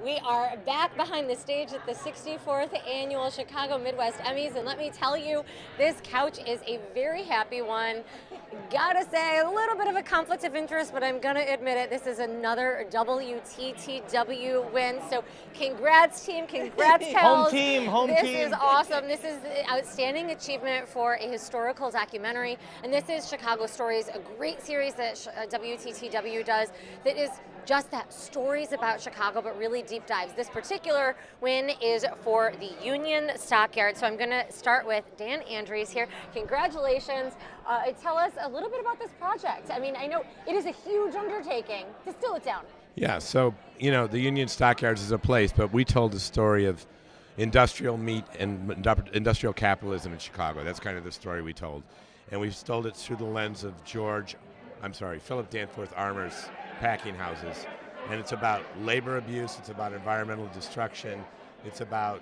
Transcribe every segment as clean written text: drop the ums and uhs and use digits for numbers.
We are back behind the stage at the 64th Annual Chicago Midwest Emmys, and let me tell you, this couch is a very happy one. Gotta say, a little bit of a conflict of interest, but I'm gonna admit it, this is another WTTW win, so congrats team, congrats pals. Home team. This is awesome. This is an outstanding achievement for a historical documentary, and this is Chicago Stories, a great series that WTTW does that is just that, stories about Chicago, but really deep dives. This particular win is for the Union Stockyards. So I'm gonna start with Dan Andries here. Congratulations. Tell us a little bit about this project. I mean, I know it is a huge undertaking. Distill it down. Yeah, so, you know, the Union Stockyards is a place, but we told the story of industrial meat and industrial capitalism in Chicago. That's kind of the story we told. And we told it through the lens of Philip Danforth Armour's packing houses. And it's about labor abuse, it's about environmental destruction, it's about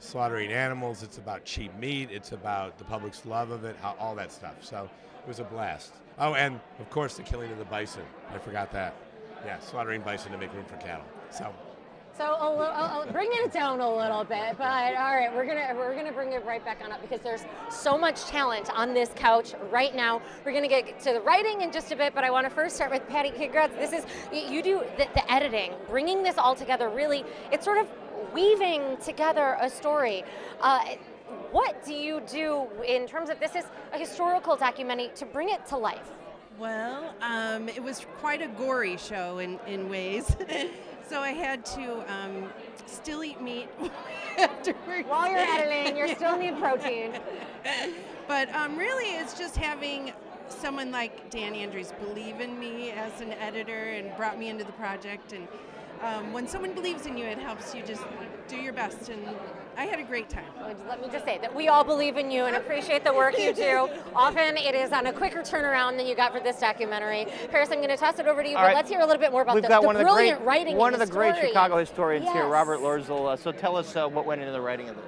slaughtering animals, it's about cheap meat, it's about the public's love of it, all that stuff. So it was a blast. Oh, and of course the killing of the bison. I forgot that. Yeah, slaughtering bison to make room for cattle. So bringing it down a little bit, but all right, we're gonna bring it right back on up because there's so much talent on this couch right now. We're gonna get to the writing in just a bit, but I want to first start with Patty. Congrats! This is you do the editing, bringing this all together. Really, it's sort of weaving together a story. What do you do in terms of this is a historical documentary to bring it to life? Well, it was quite a gory show in ways. So I had to still eat meat afterwards. While you're editing, you still need protein. But really, it's just having someone like Dan Andries believe in me as an editor and brought me into the project. And when someone believes in you, it helps you just do your best. And I had a great time. Let me just say that we all believe in you and appreciate the work you do. Often it is on a quicker turnaround than you got for this documentary. Paris, I'm going to toss it over to you, but let's hear a little bit more about the brilliant writing. One of the great Chicago historians here, Yes. Robert Lorzel. So tell us what went into the writing of this.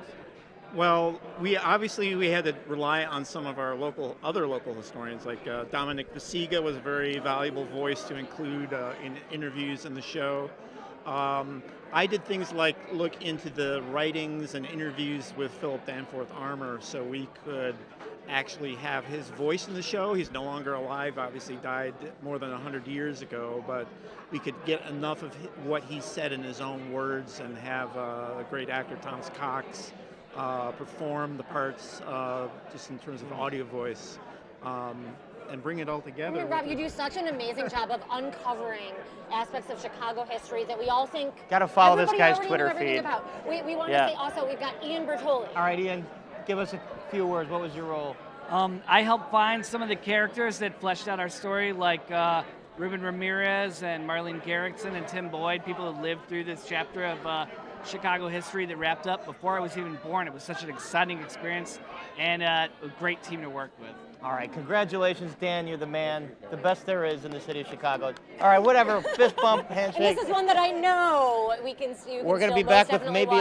Well, we had to rely on some of our other local historians, like Dominic Basiga was a very valuable voice to include in interviews in the show. I did things like look into the writings and interviews with Philip Danforth Armour so we could actually have his voice in the show. He's no longer alive, obviously died more than 100 years ago, but we could get enough of what he said in his own words and have a great actor, Thomas Cox, perform the parts just in terms of audio voice. And bring it all together. Rob, you do such an amazing job of uncovering aspects of Chicago history that we all think. Got to follow this everybody guy's already Twitter knew everything feed. About. We want to say also we've got Ian Bertorelli. All right, Ian, give us a few words. What was your role? I helped find some of the characters that fleshed out our story, like Ruben Ramirez and Marlene Garrickson and Tim Boyd, people who lived through this chapter of Chicago history that wrapped up before I was even born. It was such an exciting experience and a great team to work with. All right, congratulations, Dan. You're the man, the best there is in the city of Chicago. All right, whatever, fist bump, handshake. And this is one that I know we can see. We're going to be back with maybe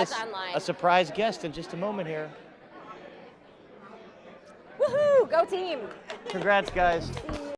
a surprise guest in just a moment here. Woohoo! Go team! Congrats, guys.